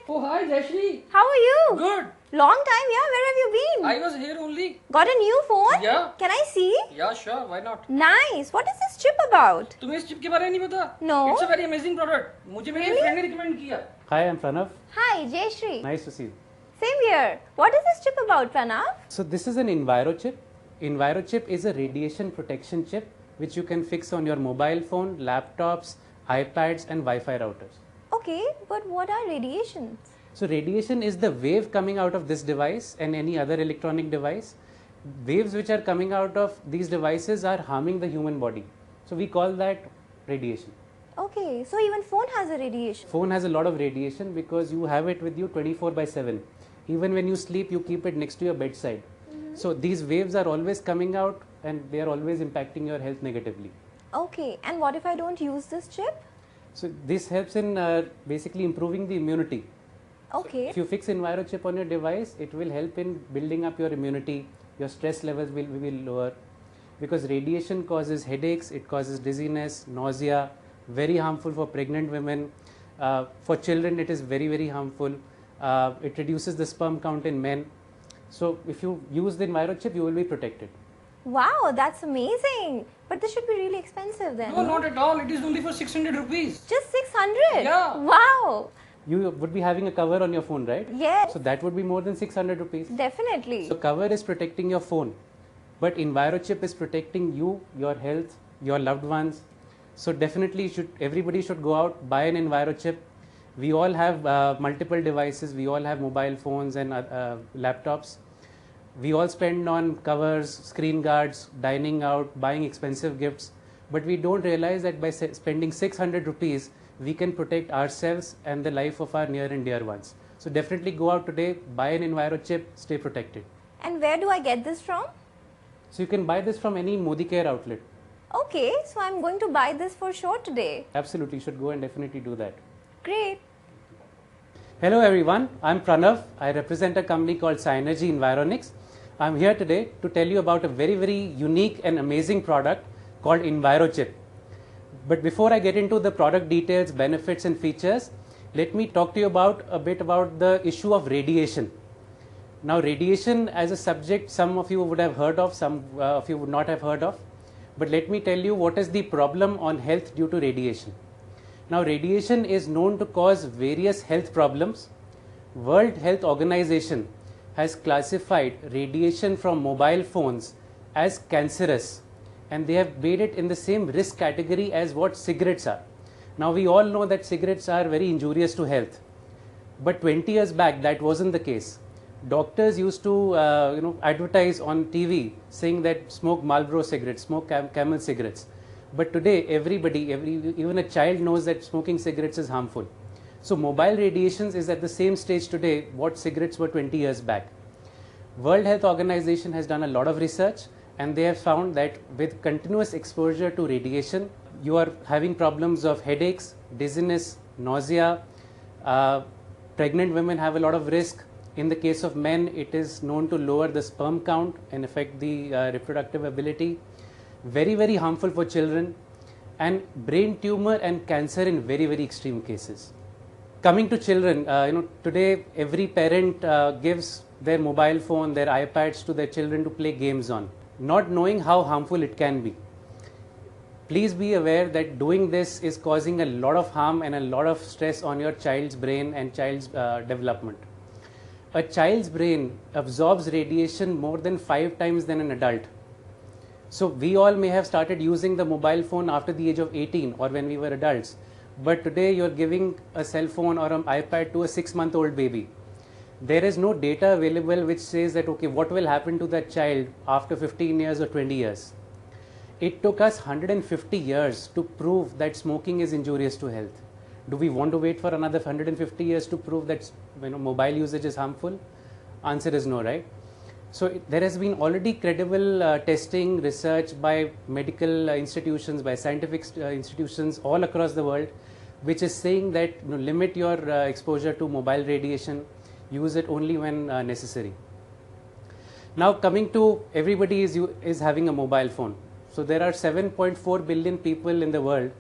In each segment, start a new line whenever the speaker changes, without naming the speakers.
Oh, hi, Jayashree.
How are you?
Good.
Long time, yeah. Where have you been?
I was here only.
Got a new phone?
Yeah.
Can I see?
Yeah, sure. Why not?
Nice. What is this chip about?
तुम्हें इस chip के बारे में नहीं पता?
No.
It's a very amazing product. मुझे मेरे
Really?
Friend ने रिकमेंड किया.
Hi, I'm Pranav.
Hi, Jayashree.
Nice to see you.
Same here. What is this chip about, Pranav?
So this is an EnviroChip. EnviroChip is a radiation protection chip which you can fix on your mobile phone, laptops, iPads and Wi-Fi routers.
Okay, but what are radiations?
So radiation is the wave coming out of this device and any other electronic device. Waves which are coming out of these devices are harming the human body. So we call that radiation.
Okay, so even phone has a radiation.
Phone has a lot of radiation because you have it with you 24/7. Even when you sleep, you keep it next to your bedside. So these waves are always coming out and they are always impacting your health negatively.
Okay, and what if I don't use this chip?
So this helps in basically improving the immunity.
Okay.
If you fix EnviroChip on your device, it will help in building up your immunity. Your stress levels will be lower because radiation causes headaches, it causes dizziness, nausea, very harmful for pregnant women. For children, it is very harmful. It reduces the sperm count in men. So if you use the EnviroChip, you will be protected.
Wow, that's amazing. But this should be really expensive then.
No, not at all. It is only for 600 rupees.
Just 600?
Yeah.
Wow.
You would be having a cover on your phone, right?
Yes.
So that would be more than 600 rupees.
Definitely.
So cover is protecting your phone, but EnviroChip is protecting you, your health, your loved ones. So definitely everybody should go out, buy an EnviroChip. We all have multiple devices, we all have mobile phones and laptops. We all spend on covers, screen guards, dining out, buying expensive gifts, but we don't realize that by spending 600 rupees, we can protect ourselves and the life of our near and dear ones. So definitely go out today, buy an EnviroChip, stay protected.
And where do I get this from?
So you can buy this from any Modi Care outlet.
Okay, so I'm going to buy this for sure today.
Absolutely, you should go and definitely do that.
Great.
Hello everyone, I'm Pranav. I represent a company called Synergy Environics. I'm here today to tell you about a very unique and amazing product called EnviroChip. But before I get into the product details, benefits and features, let me talk to you a bit about the issue of radiation. Now radiation as a subject, some of you would have heard of, some of you would not have heard of. But let me tell you what is the problem on health due to radiation. Now radiation is known to cause various health problems. World Health Organization has classified radiation from mobile phones as cancerous, and they have made it in the same risk category as what cigarettes are. Now we all know that cigarettes are very injurious to health, but 20 years back that wasn't the case. Doctors used to advertise on TV saying that smoke Marlboro cigarettes, smoke Camel cigarettes. But today everybody, even a child knows that smoking cigarettes is harmful. So mobile radiations is at the same stage today what cigarettes were 20 years back. World Health Organization has done a lot of research and they have found that with continuous exposure to radiation, you are having problems of headaches, dizziness, nausea. Pregnant women have a lot of risk. In the case of men, it is known to lower the sperm count and affect the reproductive ability. Very harmful for children, and brain tumor and cancer in very extreme cases. Coming to children, today every parent gives their mobile phone, their iPads to their children to play games on, not knowing how harmful it can be. Please be aware that doing this is causing a lot of harm and a lot of stress on your child's brain and child's development. A child's brain absorbs radiation more than 5 times than an adult. So we all may have started using the mobile phone after the age of 18 or when we were adults. But today you're giving a cell phone or an iPad to a 6-month-old baby. There is no data available which says that, okay, what will happen to that child after 15 years or 20 years? It took us 150 years to prove that smoking is injurious to health. Do we want to wait for another 150 years to prove that mobile usage is harmful? Answer is no, right? So there has been already credible testing, research by medical institutions, by scientific institutions all across the world, which is saying that limit your exposure to mobile radiation, use it only when necessary. Now coming to everybody is having a mobile phone. So there are 7.4 billion people in the world,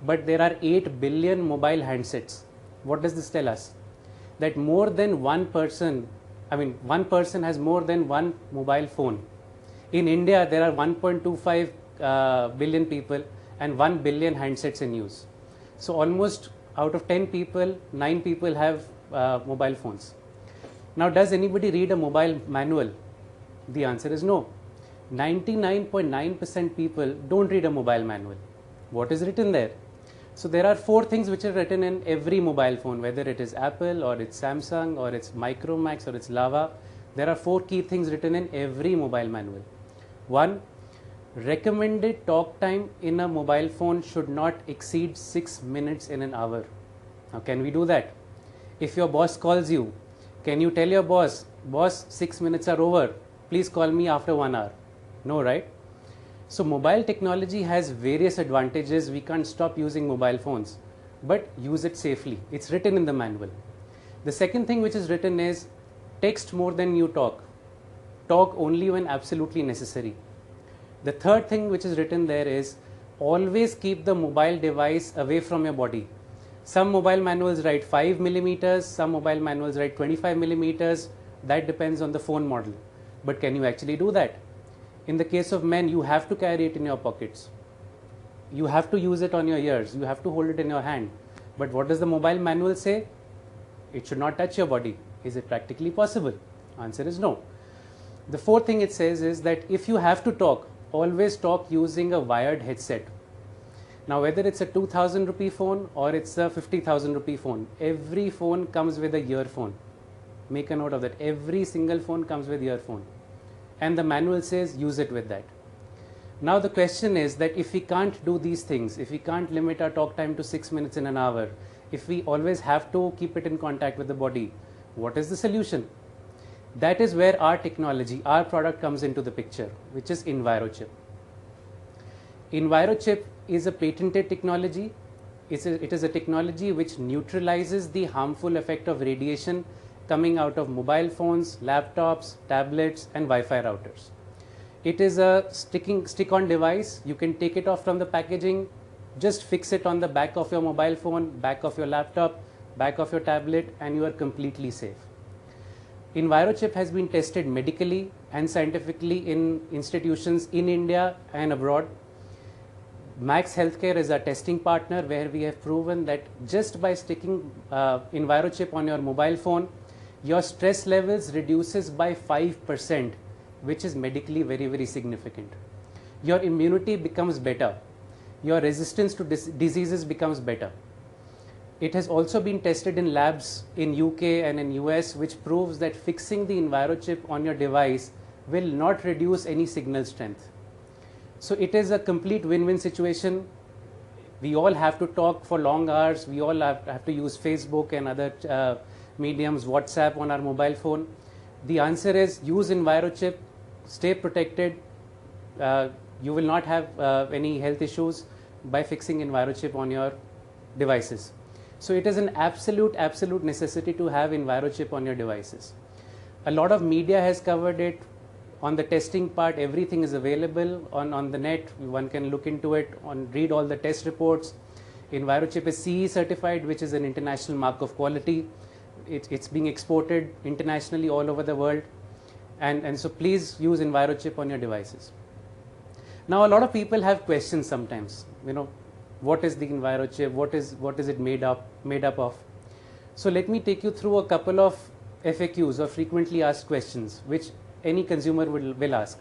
but there are 8 billion mobile handsets. What does this tell us? that more than one person, one person has more than one mobile phone. In India, there are 1.25 billion people and 1 billion handsets in use. So almost out of 10 people, 9 people have mobile phones. Now, does anybody read a mobile manual? The answer is no. 99.9% people don't read a mobile manual. What is written there? So there are 4 things which are written in every mobile phone, whether it is Apple or it's Samsung or it's Micromax or it's Lava. There are 4 key things written in every mobile manual. 1. Recommended talk time in a mobile phone should not exceed 6 minutes in an hour. Now, can we do that? If your boss calls you, can you tell your boss, 6 minutes are over, please call me after 1 hour? No, right? So mobile technology has various advantages. We can't stop using mobile phones, but use it safely. It's written in the manual. The second thing which is written is text more than you talk. Talk only when absolutely necessary. The third thing which is written there is always keep the mobile device away from your body. Some mobile manuals write 5 millimeters, some mobile manuals write 25 millimeters. That depends on the phone model. But can you actually do that? In the case of men, you have to carry it in your pockets. You have to use it on your ears. You have to hold it in your hand. But what does the mobile manual say? It should not touch your body. Is it practically possible? Answer is no. The fourth thing it says is that if you have to talk, always talk using a wired headset. Now, whether it's a 2,000 rupee phone or it's a 50,000 rupee phone, every phone comes with a earphone. Make a note of that. Every single phone comes with earphone. And the manual says use it with that. Now the question is that if we can't do these things, if we can't limit our talk time to 6 minutes in an hour, if we always have to keep it in contact with the body, what is the solution? That is where our technology, our product comes into the picture, which is EnviroChip. EnviroChip is a patented technology. It is a technology which neutralizes the harmful effect of radiation coming out of mobile phones, laptops, tablets and Wi-Fi routers. It is a stick-on device. You can take it off from the packaging, just fix it on the back of your mobile phone, back of your laptop, back of your tablet, and you are completely safe. EnviroChip has been tested medically and scientifically in institutions in India and abroad. Max Healthcare is our testing partner, where we have proven that just by sticking EnviroChip on your mobile phone, your stress levels reduces by 5%, which is medically very, very significant. Your immunity becomes better. Your resistance to diseases becomes better. It has also been tested in labs in UK and in US, which proves that fixing the EnviroChip on your device will not reduce any signal strength. So it is a complete win-win situation. We all have to talk for long hours. We all have to use Facebook and other mediums, WhatsApp on our mobile phone. The answer is use EnviroChip, stay protected. You will not have any health issues by fixing EnviroChip on your devices. So it is an absolute necessity to have EnviroChip on your devices. A lot of media has covered it. On the testing part, everything is available on the net. One can look into it, read all the test reports. EnviroChip is CE certified, which is an international mark of quality. It's being exported internationally all over the world. And so please use EnviroChip on your devices. Now, a lot of people have questions sometimes. What is the EnviroChip? What is it made up of? So let me take you through a couple of FAQs, or frequently asked questions, which any consumer will ask.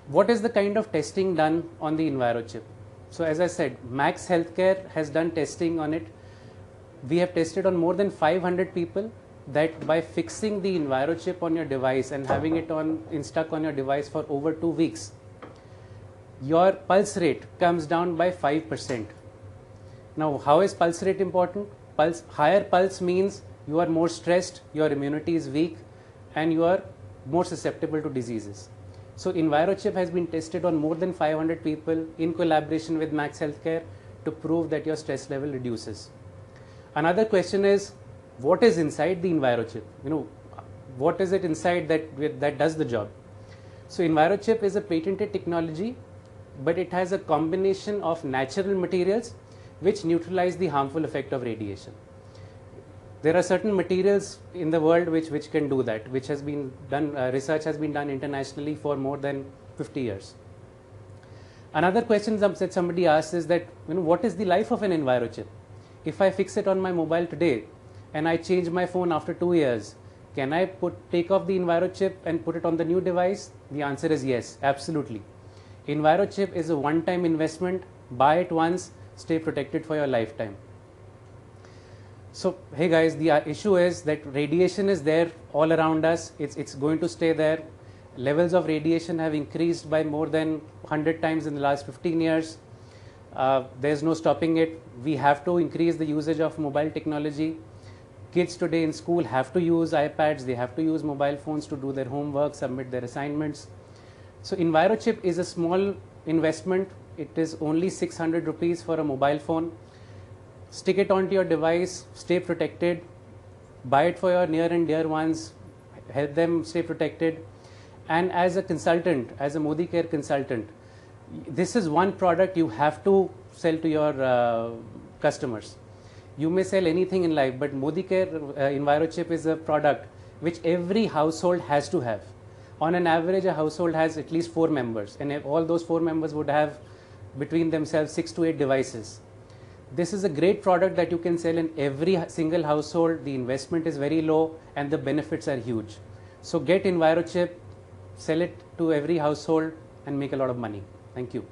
What is the kind of testing done on the EnviroChip? So as I said, Max Healthcare has done testing on it. We have tested on more than 500 people that by fixing the EnviroChip on your device and having it stuck on your device for over 2 weeks, your pulse rate comes down by 5%. Now, how is pulse rate important? Higher pulse means you are more stressed, your immunity is weak, and you are more susceptible to diseases. So EnviroChip has been tested on more than 500 people in collaboration with Max Healthcare to prove that your stress level reduces. Another question is, what is inside the EnviroChip? What is it inside that does the job? So EnviroChip is a patented technology, but it has a combination of natural materials which neutralize the harmful effect of radiation. there are certain materials in the world which can do that, which has been done, research has been done internationally for more than 50 years. Another question that somebody asks is that, what is the life of an EnviroChip? If I fix it on my mobile today and I change my phone after 2 years, can I take off the EnviroChip and put it on the new device? The answer is yes, absolutely. EnviroChip is a one-time investment. Buy it once, stay protected for your lifetime. So, hey guys, the issue is that radiation is there all around us. It's going to stay there. Levels of radiation have increased by more than 100 times in the last 15 years. There's no stopping it. We have to increase the usage of mobile technology. Kids today in school have to use iPads, they have to use mobile phones to do their homework, submit their assignments. So EnviroChip is a small investment. It is only 600 rupees for a mobile phone. Stick it onto your device, stay protected, buy it for your near and dear ones, help them stay protected. And as a consultant, as a ModiCare consultant, this is one product you have to sell to your customers. You may sell anything in life, but ModiCare EnviroChip is a product which every household has to have. On an average, a household has at least 4 members, and all those 4 members would have between themselves 6 to 8 devices. This is a great product that you can sell in every single household. The investment is very low and the benefits are huge. So get EnviroChip, sell it to every household and make a lot of money. Thank you.